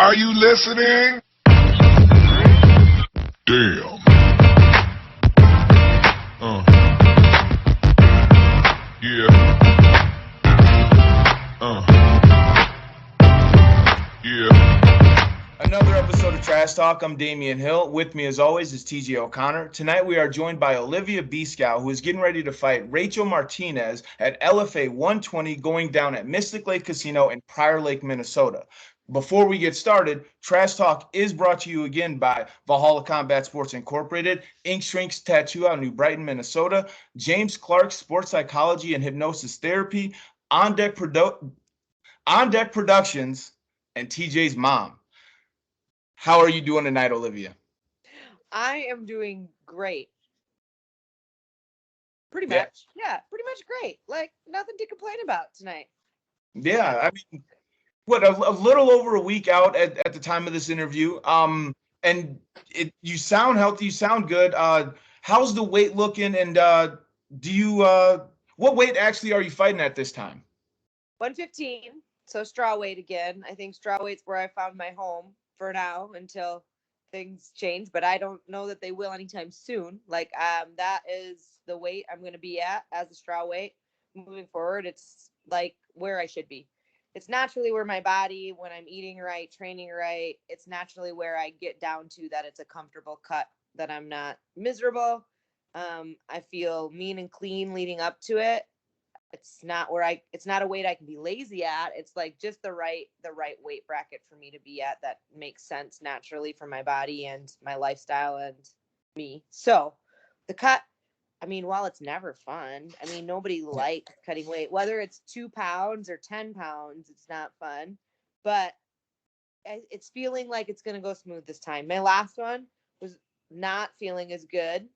Are you listening? Damn. Yeah. Yeah. Another episode of Trash Talk. I'm Damian Hill. With me, as always, is TJ O'Connor. Tonight, we are joined by Olivia Beeskau, who is getting ready to fight Rachel Martinez at LFA 120, going down at Mystic Lake Casino in Prior Lake, Minnesota. Before we get started, Trash Talk is brought to you again by Valhalla Combat Sports Incorporated, Ink Shrinks Tattoo out in New Brighton, Minnesota, James Clark Sports Psychology and Hypnosis Therapy, On Deck Productions, and TJ's mom. How are you doing tonight, Olivia? I am doing great. Pretty much. Yeah, pretty much great. Like, nothing to complain about tonight. Yeah, I mean, a little over a week out at the time of this interview. And you sound healthy, you sound good. How's the weight looking? And what weight actually are you fighting at this time? 115, so straw weight again. I think straw weight's where I found my home for now until things change, but I don't know that they will anytime soon. Like, that is the weight I'm going to be at as a straw weight moving forward. It's like where I should be. It's naturally where my body, when I'm eating right, training right, it's naturally where I get down to that it's a comfortable cut, that I'm not miserable. I feel mean and clean leading up to it. It's not a weight I can be lazy at. It's like just the right weight bracket for me to be at that makes sense naturally for my body and my lifestyle and me. So the cut, I mean, while it's never fun, I mean, nobody likes cutting weight, whether it's 2 pounds or 10 pounds, it's not fun, but it's feeling like it's going to go smooth this time. My last one was not feeling as good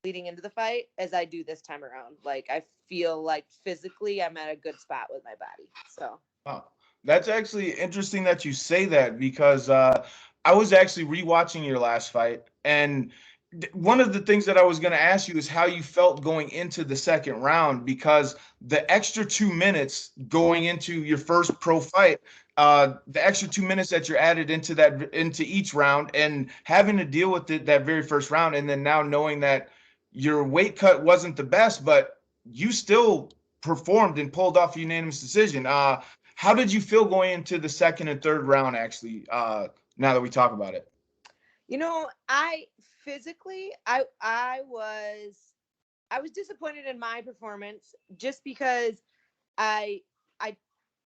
leading into the fight as I do this time around. Like, I feel like physically I'm at a good spot with my body. So. Wow. That's actually interesting that you say that, because I was actually rewatching your last fight, and one of the things that I was going to ask you is how you felt going into the second round, because the extra 2 minutes going into your first pro fight, the extra 2 minutes that you're added into each round, and having to deal with it that very first round, and then now knowing that your weight cut wasn't the best, but you still performed and pulled off a unanimous decision. How did you feel going into the second and third round, actually, now that we talk about it? You know, I was disappointed in my performance just because I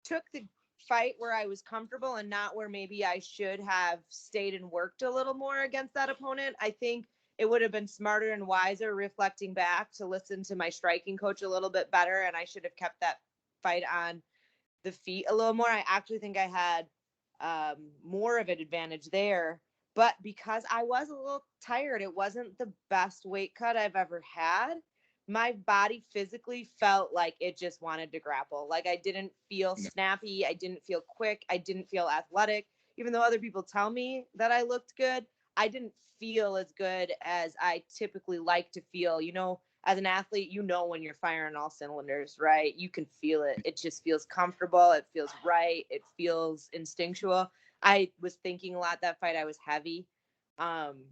took the fight where I was comfortable and not where maybe I should have stayed and worked a little more against that opponent. I think it would have been smarter and wiser, reflecting back, to listen to my striking coach a little bit better, and I should have kept that fight on the feet a little more. I actually think I had more of an advantage there, but because I was a little tired, it wasn't the best weight cut I've ever had. My body physically felt like it just wanted to grapple. Like, I didn't feel snappy. I didn't feel quick. I didn't feel athletic. Even though other people tell me that I looked good, I didn't feel as good as I typically like to feel. You know, as an athlete, you know when you're firing all cylinders, right? You can feel it. It just feels comfortable. It feels right. It feels instinctual. I was thinking a lot that fight. I was heavy. And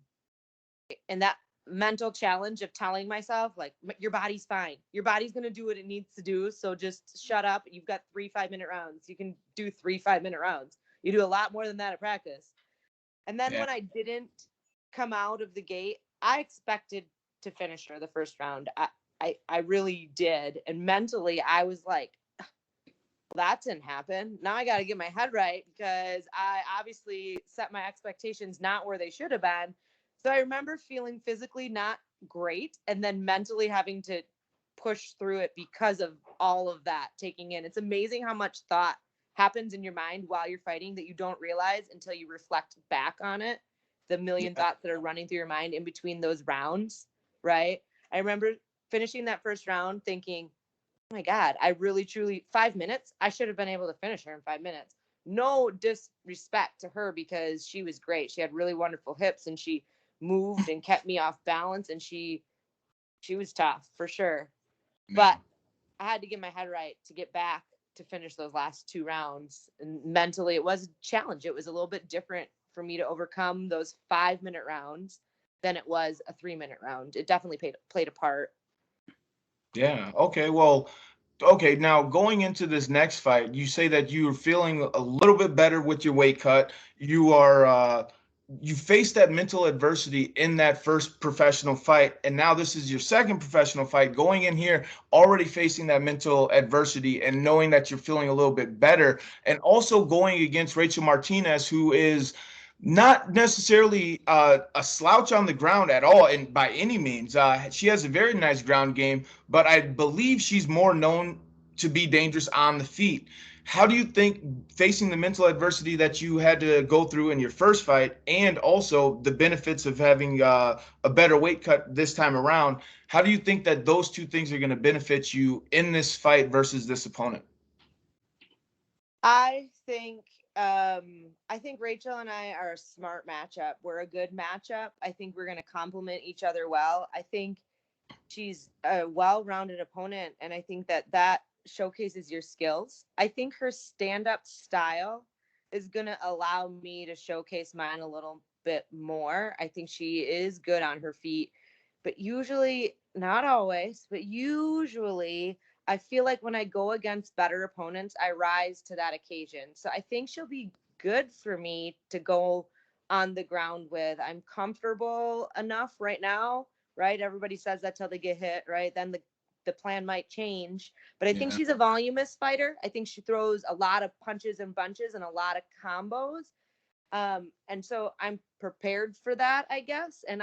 that mental challenge of telling myself, like, your body's fine. Your body's going to do what it needs to do. So just shut up. You've got 3 5-minute rounds. You can do 3 5-minute rounds. You do a lot more than that at practice. And then when I didn't come out of the gate, I expected to finish her the first round. I really did. And mentally, I was like, well, that didn't happen. Now I got to get my head right, because I obviously set my expectations not where they should have been. So I remember feeling physically not great, and then mentally having to push through it because of all of that taking in. It's amazing how much thought happens in your mind while you're fighting that you don't realize until you reflect back on it. The million thoughts that are running through your mind in between those rounds, right? I remember finishing that first round thinking, oh my God, I really, truly, 5 minutes, I should have been able to finish her in 5 minutes. No disrespect to her, because she was great. She had really wonderful hips, and she moved and kept me off balance, and she was tough for sure. But I had to get my head right to get back to finish those last 2 rounds. And mentally, it was a challenge. It was a little bit different for me to overcome those 5-minute rounds than it was a 3-minute round. It definitely played a part. Yeah. Okay. Well, okay. Now going into this next fight, you say that you're feeling a little bit better with your weight cut. You are, you faced that mental adversity in that first professional fight, and now this is your second professional fight. Going in here, already facing that mental adversity and knowing that you're feeling a little bit better, and also going against Rachel Martinez, who is not necessarily a slouch on the ground at all, and by any means. She has a very nice ground game, but I believe she's more known to be dangerous on the feet. How do you think facing the mental adversity that you had to go through in your first fight, and also the benefits of having a better weight cut this time around, how do you think that those two things are going to benefit you in this fight versus this opponent? I think Rachel and I are a smart matchup. We're a good matchup. I think we're going to complement each other well. I think she's a well-rounded opponent, and I think that showcases your skills. I think her stand-up style is going to allow me to showcase mine a little bit more. I think she is good on her feet, but usually, not always, but usually I feel like when I go against better opponents, I rise to that occasion. So I think she'll be good for me to go on the ground with. I'm comfortable enough right now, right? Everybody says that till they get hit, right? Then the plan might change. But I think Yeah. she's a volumous fighter. I think she throws a lot of punches and bunches and a lot of combos. And so I'm prepared for that, I guess. And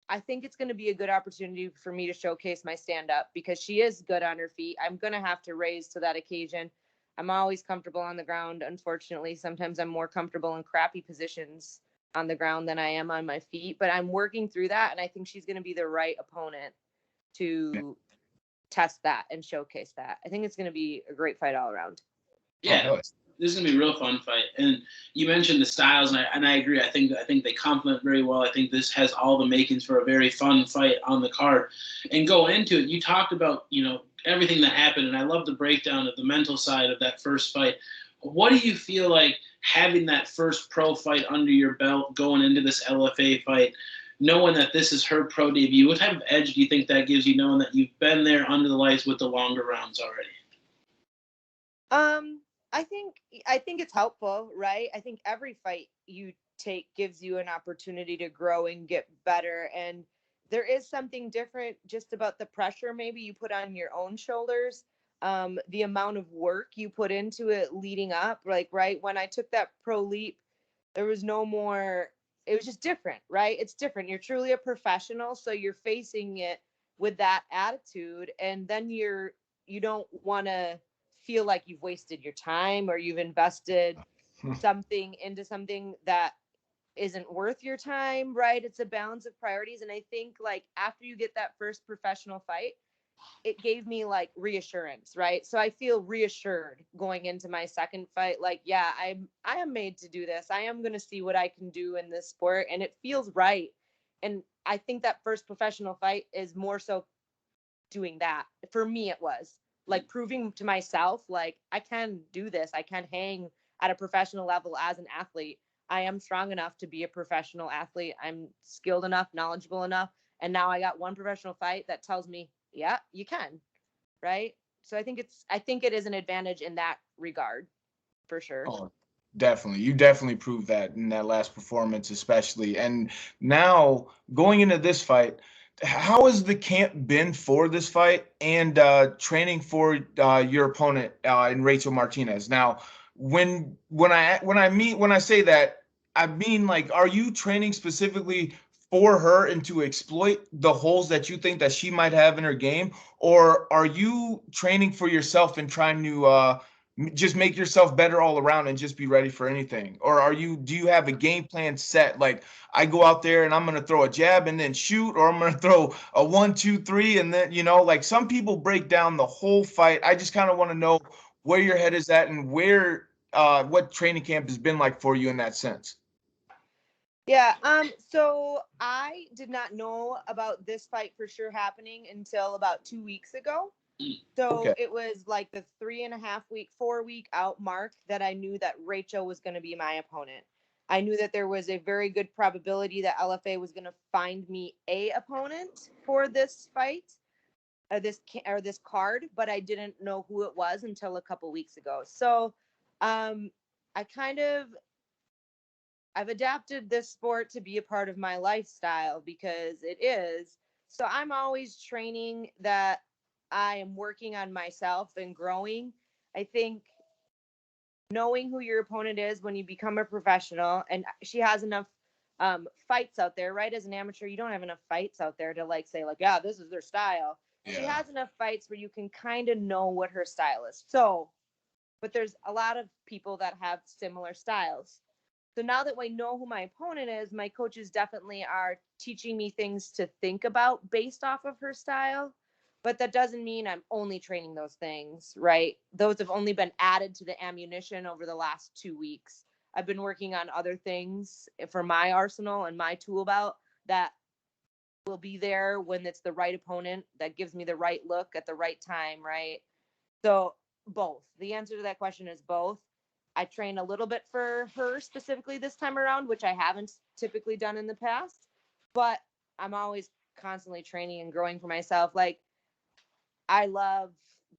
I think it's going to be a good opportunity for me to showcase my stand up because she is good on her feet. I'm going to have to raise to that occasion. I'm always comfortable on the ground. Unfortunately, sometimes I'm more comfortable in crappy positions on the ground than I am on my feet, but I'm working through that. And I think she's going to be the right opponent to test that and showcase that. I think it's going to be a great fight all around. Yeah, Oh, this is gonna be a real fun fight. And you mentioned the styles, and I agree. I think they complement very well. I think this has all the makings for a very fun fight on the card. And go into it. You talked about everything that happened, and I love the breakdown of the mental side of that first fight. What do you feel like having that first pro fight under your belt, going into this LFA fight, knowing that this is her pro debut? What type of edge do you think that gives you, knowing that you've been there under the lights with the longer rounds already? I think it's helpful, right? I think every fight you take gives you an opportunity to grow and get better. And there is something different just about the pressure maybe you put on your own shoulders, the amount of work you put into it leading up. Like, right, when I took that pro leap, there was no more, it was just different, right? It's different. You're truly a professional, so you're facing it with that attitude, and then you don't want to feel like you've wasted your time or you've invested something into something that isn't worth your time, right? It's a balance of priorities. And I think like after you get that first professional fight, it gave me like reassurance, right? So I feel reassured going into my second fight. Like, yeah, I am made to do this. I am going to see what I can do in this sport, and it feels right. And I think that first professional fight is more so doing that. For me, it was like proving to myself, like I can do this. I can hang at a professional level as an athlete. I am strong enough to be a professional athlete. I'm skilled enough, knowledgeable enough. And now I got one professional fight that tells me, yeah, you can. Right. So I think it is an advantage in that regard for sure. oh, definitely. You definitely proved that in that last performance, especially. And now going into this fight, how has the camp been for this fight and training for your opponent in Rachel Martinez? Now, when I say that, I mean like, are you training specifically for her and to exploit the holes that you think that she might have in her game, or are you training for yourself and trying to just make yourself better all around and just be ready for anything? Or do you have a game plan set? Like, I go out there and I'm going to throw a jab and then shoot, or I'm going to throw a 1, 2, 3. And then, like some people break down the whole fight. I just kind of want to know where your head is at and what training camp has been like for you in that sense. Yeah. So I did not know about this fight for sure happening until about 2 weeks ago. So Okay. it was like the 3.5 week, 4 week out mark that I knew that Rachel was going to be my opponent. I knew that there was a very good probability that LFA was going to find me a opponent for this fight, or this card, but I didn't know who it was until a couple weeks ago. So I kind of I've adapted this sport to be a part of my lifestyle because it is. So I'm always training that I am working on myself and growing. I think knowing who your opponent is when you become a professional, and she has enough fights out there, right? As an amateur, you don't have enough fights out there to like say like, yeah, this is their style. She Yeah. has enough fights where you can kind of know what her style is. So, but there's a lot of people that have similar styles. So now that I know who my opponent is, my coaches definitely are teaching me things to think about based off of her style. But that doesn't mean I'm only training those things, right? Those have only been added to the ammunition over the last 2 weeks. I've been working on other things for my arsenal and my tool belt that will be there when it's the right opponent that gives me the right look at the right time, right? So both. The answer to that question is both. I train a little bit for her specifically this time around, which I haven't typically done in the past, but I'm always constantly training and growing for myself. Like, I love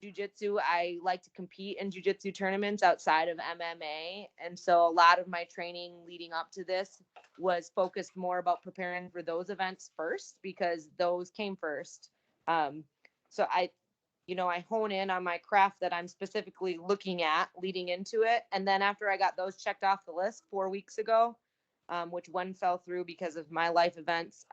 jujitsu. I like to compete in jujitsu tournaments outside of MMA. And so a lot of my training leading up to this was focused more about preparing for those events first because those came first. So I hone in on my craft that I'm specifically looking at leading into it. And then after I got those checked off the list 4 weeks ago, which one fell through because of my life events,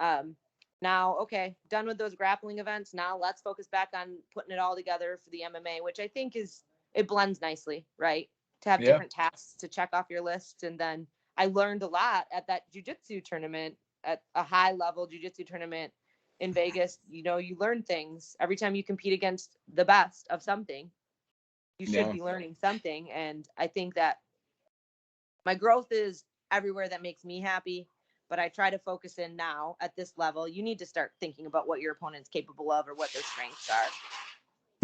now, okay, done with those grappling events. Now let's focus back on putting it all together for the MMA, which I think it blends nicely, right? To have Yeah. different tasks to check off your list. And then I learned a lot at that jujitsu tournament, at a high level jujitsu tournament in Vegas. You learn things every time you compete against the best of something. You should Yeah. be learning something. And I think that my growth is everywhere that makes me happy, but I try to focus in now at this level. You need to start thinking about what your opponent's capable of or what their strengths are.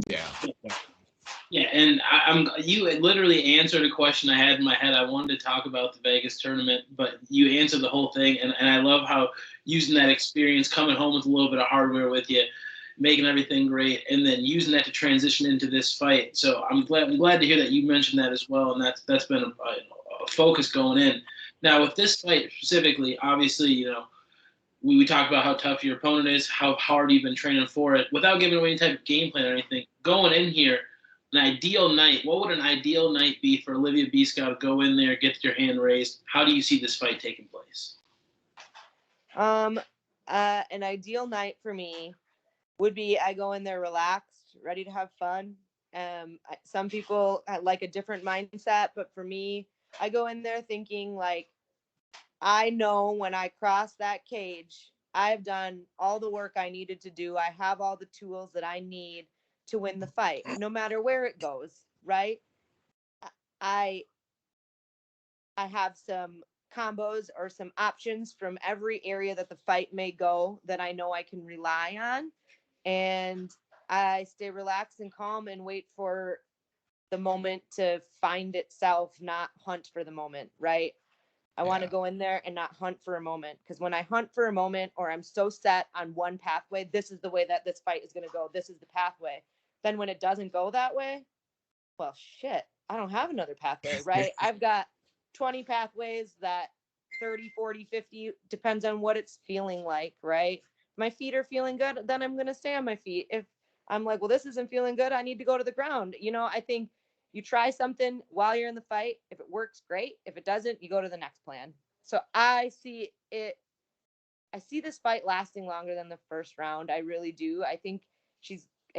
Yeah. Yeah, and you had literally answered a question I had in my head. I wanted to talk about the Vegas tournament, but you answered the whole thing, and I love how using that experience, coming home with a little bit of hardware with you, making everything great, and then using that to transition into this fight. So I'm glad to hear that you mentioned that as well, and that's been a focus going in. Now with this fight specifically, obviously, we talked about how tough your opponent is, how hard you've been training for it, without giving away any type of game plan or anything. Going in here, an ideal night, what would an ideal night be for Olivia Beeskau to go in there, get your hand raised? How do you see this fight taking place? An ideal night for me would be I go in there relaxed, ready to have fun. Some people like a different mindset, but for me, I go in there thinking like, I know when I cross that cage, I've done all the work I needed to do. I have all the tools that I need to win the fight, no matter where it goes, right? I I have some combos or some options from every area that the fight may go that I know I can rely on. And I stay relaxed and calm and wait for the moment to find itself, not hunt for the moment, right? I want to go in there and not hunt for a moment, because when I hunt for a moment or I'm so set on one pathway, this is the way that this fight is going to go. This is the pathway. Then when it doesn't go that way, well, shit, I don't have another pathway, right? I've got 20 pathways that 30, 40, 50 depends on what it's feeling like, right? My feet are feeling good, then I'm going to stay on my feet. If I'm like, well, this isn't feeling good, I need to go to the ground. I think you try something while you're in the fight. If it works, great. If it doesn't, you go to the next plan. So I see this fight lasting longer than the first round. I really do. I think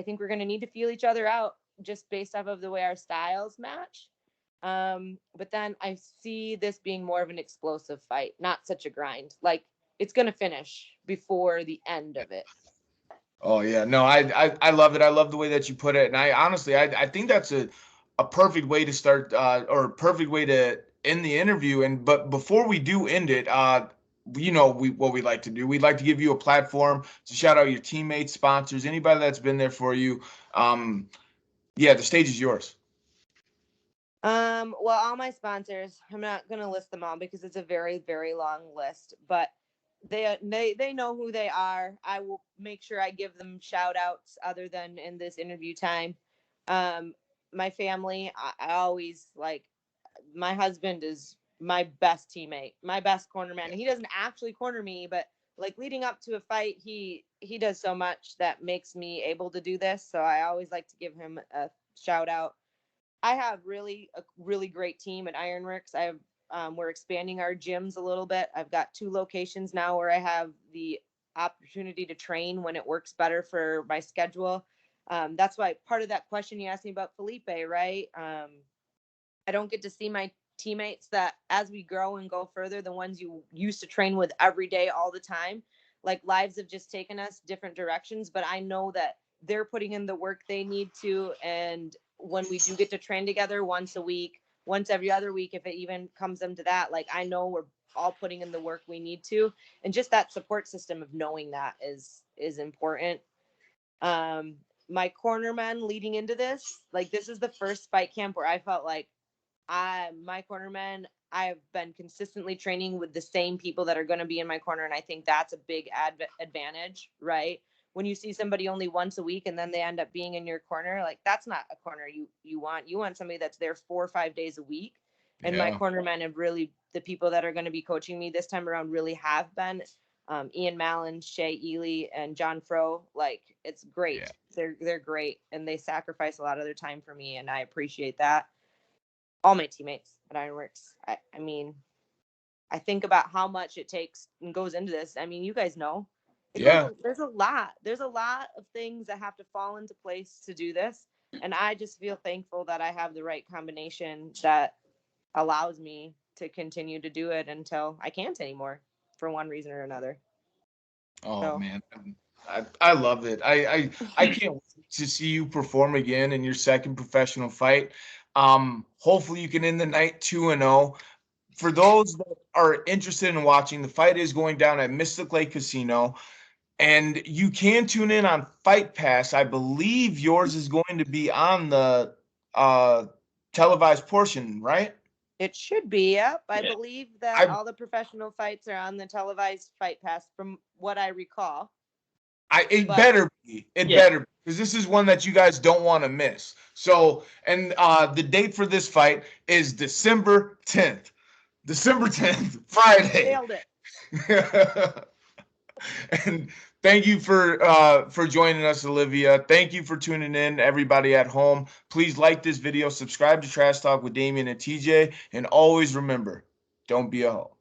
we're going to need to feel each other out just based off of the way our styles match. But then I see this being more of an explosive fight, not such a grind. Like, it's going to finish before the end of it. Oh yeah, no, I love it. I love the way that you put it, and I honestly, I think that's a perfect way to start, or a perfect way to end the interview. But before we do end it, you know, what we like to do. We'd like to give you a platform to shout out your teammates, sponsors, anybody that's been there for you. Yeah, the stage is yours. Well, all my sponsors, I'm not gonna list them all because it's a very, very long list, but they know who they are. I will make sure I give them shout outs other than in this interview time. My family, I always like, my husband is my best teammate, my best corner man. He doesn't actually corner me, but like leading up to a fight, he does so much that makes me able to do this. So I always like to give him a shout out. I have a really great team at Ironworks. We're expanding our gyms a little bit. I've got 2 locations now where I have the opportunity to train when it works better for my schedule. That's why part of that question you asked me about Felipe, right? I don't get to see my teammates that as we grow and go further, the ones you used to train with every day, all the time, like lives have just taken us different directions, but I know that they're putting in the work they need to. And when we do get to train together once a week, once every other week, if it even comes them to that, like I know we're all putting in the work we need to. And just that support system of knowing that is important. My cornermen leading into this, like this is the first fight camp where I felt like my cornermen, I've been consistently training with the same people that are going to be in my corner. And I think that's a big advantage, right? When you see somebody only once a week and then they end up being in your corner, like that's not a corner you want somebody that's there 4 or 5 days a week. And my cornermen have really, the people that are going to be coaching me this time around really have been Ian Mallon, Shay Ely, and John Fro. Like it's great. They're great. And they sacrifice a lot of their time for me. And I appreciate that. All my teammates at Ironworks. I mean, I think about how much it takes and goes into this. I mean, you guys know. There's a lot. There's a lot of things that have to fall into place to do this. And I just feel thankful that I have the right combination that allows me to continue to do it until I can't anymore for one reason or another. Oh, man. I love it. I can't wait to see you perform again in your second professional fight. Hopefully you can end the night 2-0. For those that are interested in watching, the fight is going down at Mystic Lake Casino, and you can tune in on Fight Pass. I believe yours is going to be on the televised portion, right? It should be, yep. I believe that all the professional fights are on the televised Fight Pass from what I recall. It better be, because this is one that you guys don't want to miss. So, and the date for this fight is December 10th. December 10th, Friday. Nailed it. And thank you for joining us, Olivia. Thank you for tuning in, everybody at home. Please like this video, subscribe to Trash Talk with Damien and TJ, and always remember, don't be a hoe.